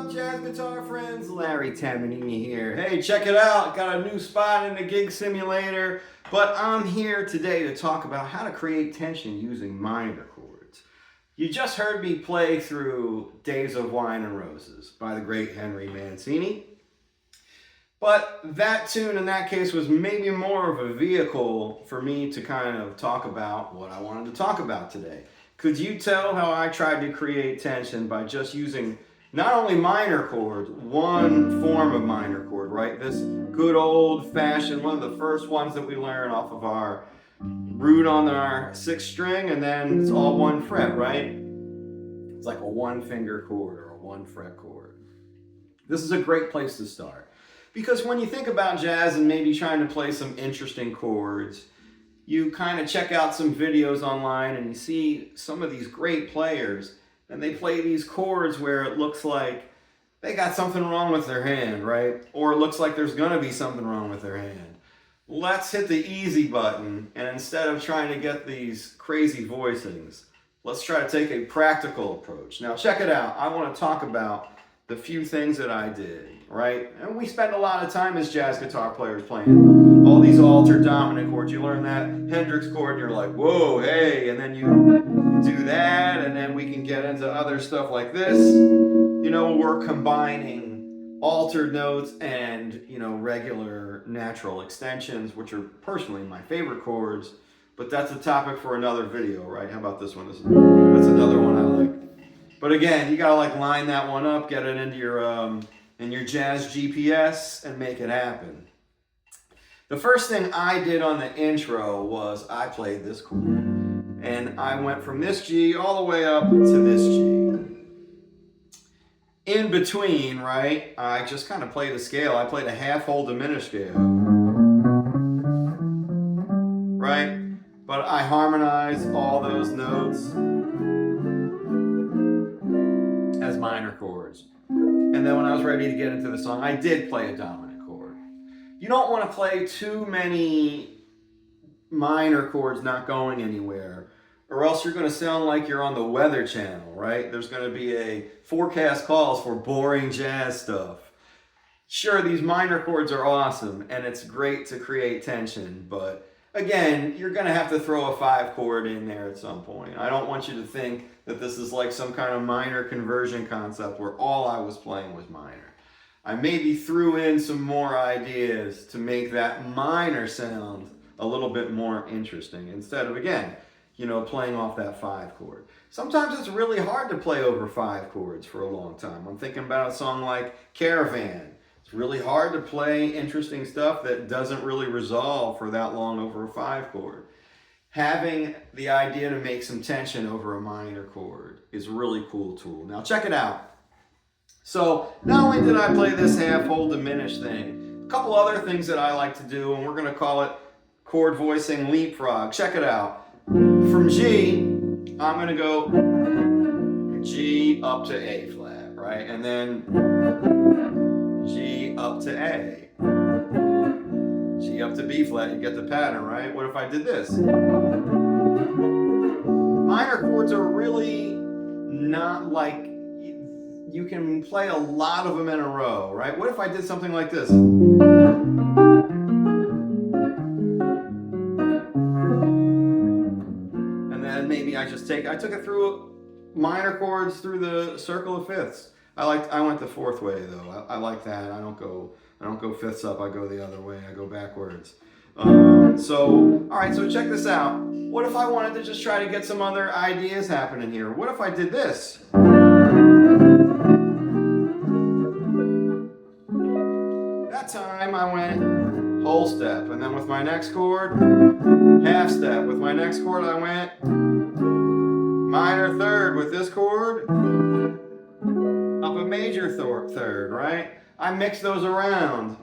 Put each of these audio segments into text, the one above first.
up, jazz guitar friends? Larry Tamanini here. Hey, check it out. Got a new spot in the gig simulator, but I'm here today to talk about how to create tension using minor chords. You just heard me play through Days of Wine and Roses by the great Henry Mancini. But that tune in that case was maybe more of a vehicle for me to kind of talk about what I wanted to talk about today. Could you tell how I tried to create tension by just using not only minor chords, one form of minor chord, right? This good old fashioned, one of the first ones that we learn off of our root on our 6th string, and then it's all 1 fret, right? It's like a 1 finger chord or a 1 fret chord. This is a great place to start. Because when you think about jazz and maybe trying to play some interesting chords, you kind of check out some videos online and you see some of these great players and they play these chords where it looks like they got something wrong with their hand, right? Or it looks like there's gonna be something wrong with their hand. Let's hit the easy button, and instead of trying to get these crazy voicings, let's try to take a practical approach. Now check it out. I want to talk about the few things that I did, right? And we spend a lot of time as jazz guitar players playing all these altered dominant chords. You learn that Hendrix chord and you're like, whoa, hey, and then you do that, and then we can get into other stuff like this. You know, we're combining altered notes and, you know, regular natural extensions, which are personally my favorite chords, but that's a topic for another video, right? How about this one? That's another one I like. But again, you gotta like line that one up, get it into your in your jazz GPS, and make it happen. The first thing I did on the intro was I played this chord, and I went from this G all the way up to this G. In between, right, I just kind of played a scale. I played a half whole diminished scale, right? But I harmonized all those notes as minor chords. And then when I was ready to get into the song, I did play a dominant chord. You don't want to play too many minor chords not going anywhere, or else you're going to sound like you're on the Weather Channel, right? There's going to be a forecast calls for boring jazz stuff. Sure, these minor chords are awesome, and it's great to create tension, but again, you're going to have to throw a 5 chord in there at some point. I don't want you to think that this is like some kind of minor conversion concept where all I was playing was minor. I maybe threw in some more ideas to make that minor sound a little bit more interesting instead of, again, you know, playing off that 5 chord. Sometimes it's really hard to play over 5 chords for a long time. I'm thinking about a song like Caravan. It's really hard to play interesting stuff that doesn't really resolve for that long over a 5 chord. Having the idea to make some tension over a minor chord is a really cool tool. Now check it out. So not only did I play this half whole diminished thing, a couple other things that I like to do, and we're going to call it chord voicing leapfrog. Check it out. From G, I'm going to go G up to A flat, right? And then G up to A. G up to B flat, you get the pattern, right? What if I did this? Minor chords are really not like, you can play a lot of them in a row, right? What if I did something like this? And then maybe I took it through minor chords through the circle of fifths. I went the 4th way though. I like that. I don't go fifths up, I go the other way, I go backwards. All right, so check this out. What if I wanted to just try to get some other ideas happening here? What if I did this? That time I went whole step, and then with my next chord, half step. With my next chord I went minor third. With this chord, up a major third, right? I mix those around.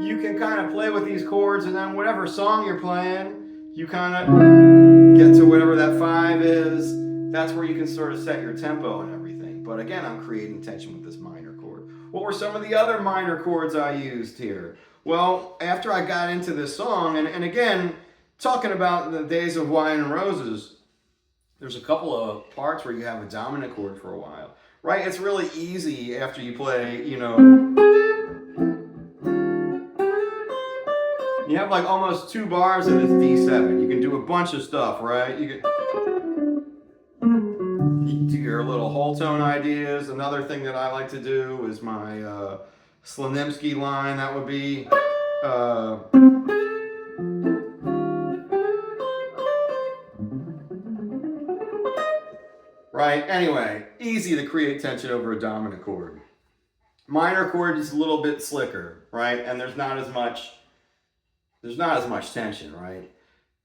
You can kind of play with these chords, and then whatever song you're playing, you kind of get to whatever that 5 is. That's where you can sort of set your tempo and everything. But again, I'm creating tension with this minor chord. What were some of the other minor chords I used here? Well, after I got into this song, and again, talking about the days of wine and roses, there's a couple of parts where you have a dominant chord for a while, right? It's really easy after you play, you know, you have like almost 2 bars in this D7. You can do a bunch of stuff, right? You can do your little whole tone ideas. Another thing that I like to do is my Slonimsky line. That would be right? Anyway, easy to create tension over a dominant chord. Minor chord is a little bit slicker, right? And there's not as much tension, right?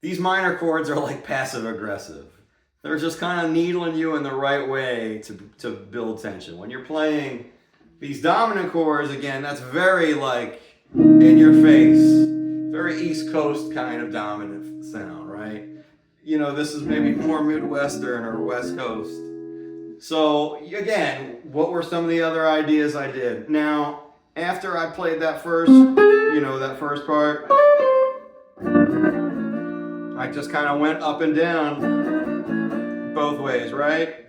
These minor chords are like passive aggressive. They're just kind of needling you in the right way to build tension. When you're playing these dominant chords, again, that's very like in your face, very East Coast kind of dominant sound, right? You know, this is maybe more Midwestern or West Coast. So again, what were some of the other ideas I did? Now, after I played that first, you know, that first part, I just kind of went up and down both ways, right?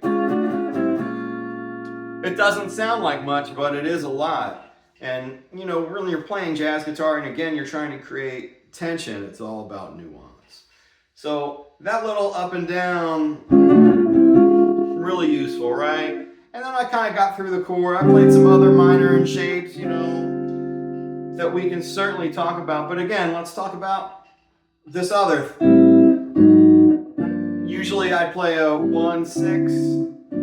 It doesn't sound like much, but it is a lot. And, you know, really you're playing jazz guitar, and again, you're trying to create tension. It's all about nuance. So that little up and down, really useful, right? And then I kind of got through the chord. I played some other minor and shapes, you know, that we can certainly talk about. But again, let's talk about this other. Usually I play a 1-6,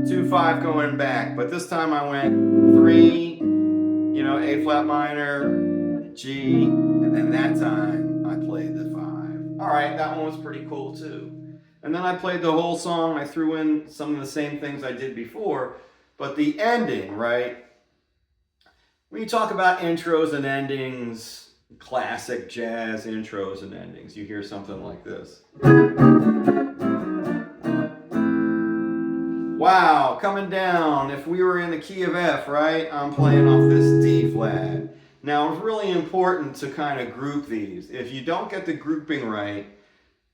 2-5 going back, but this time I went 3, you know, A flat minor, G, and then that time I played the 5. All right, that one was pretty cool too. And then I played the whole song. I threw in some of the same things I did before, but the ending, right? When you talk about intros and endings, classic jazz intros and endings, you hear something like this. Wow, coming down. If we were in the key of F, right? I'm playing off this D flat. Now, it's really important to kind of group these. If you don't get the grouping right,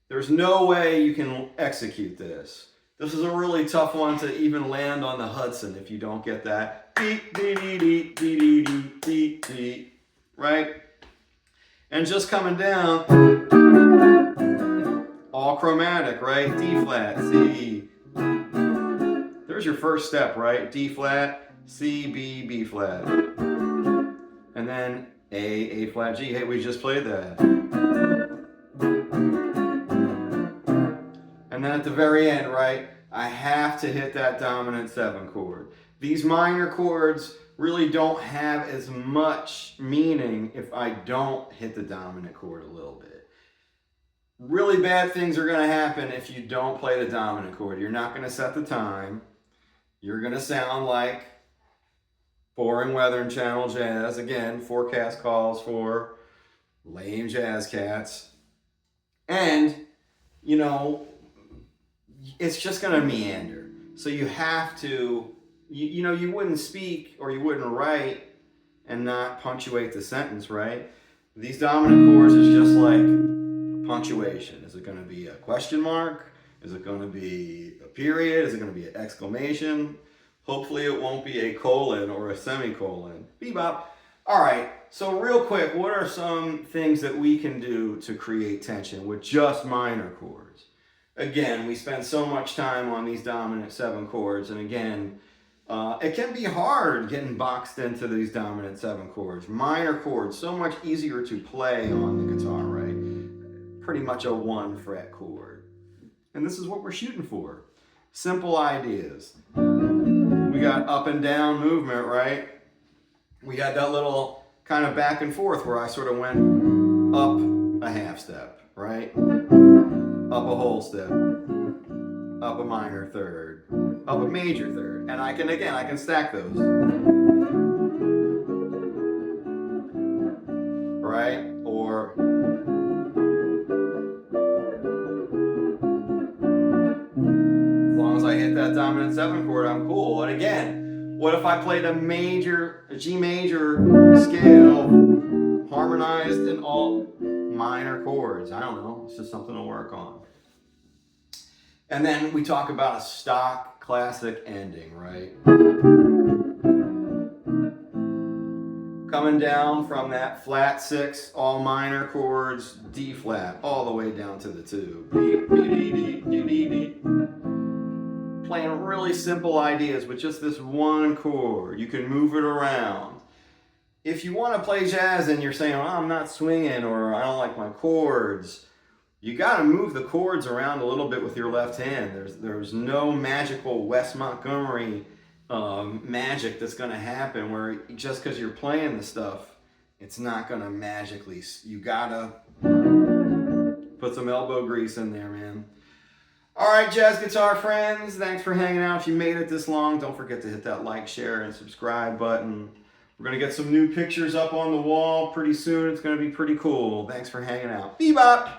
there's no way you can execute this. This is a really tough one to even land on the Hudson if you don't get that. Right? And just coming down, all chromatic, right? D flat, C. There's your first step, right? D flat, C, B, B flat. And then A flat, G. Hey, we just played that. And then at the very end, right, I have to hit that dominant 7 chord. These minor chords really don't have as much meaning if I don't hit the dominant chord a little bit. Really bad things are going to happen if you don't play the dominant chord. You're not going to set the time. You're going to sound like boring weather and channel jazz. Again, forecast calls for lame jazz cats. And, you know, it's just going to meander. So you have to, you know, you wouldn't speak or you wouldn't write and not punctuate the sentence, right? These dominant chords is just like punctuation. Is it going to be a question mark? Is it going to be a period? Is it going to be an exclamation? Hopefully it won't be a colon or a semicolon. Bebop. All right, so real quick, what are some things that we can do to create tension with just minor chords? Again, we spend so much time on these dominant 7 chords, and again, it can be hard getting boxed into these dominant 7 chords. Minor chords, so much easier to play on the guitar, right? Pretty much a 1 fret chord. And this is what we're shooting for. Simple ideas. We got up and down movement, right? We had that little kind of back and forth where I sort of went up a half step, right? Up a whole step, up a minor third, up a major third. And I can stack those. Right? Or as long as I hit that dominant 7 chord, I'm cool. And again, what if I played a G major scale, harmonized in alt minor chords. I don't know, it's just something to work on. And then we talk about a stock classic ending, right? Coming down from that flat 6, all minor chords, D flat, all the way down to the 2. Playing really simple ideas with just this one chord. You can move it around. If you want to play jazz and you're saying, oh, I'm not swinging or I don't like my chords, you got to move the chords around a little bit with your left hand. There's no magical Wes Montgomery magic that's going to happen where just because you're playing the stuff, it's not going to magically. You got to put some elbow grease in there, man. All right, jazz guitar friends, thanks for hanging out. If you made it this long, don't forget to hit that like, share, and subscribe button. We're going to get some new pictures up on the wall pretty soon. It's going to be pretty cool. Thanks for hanging out. Bebop!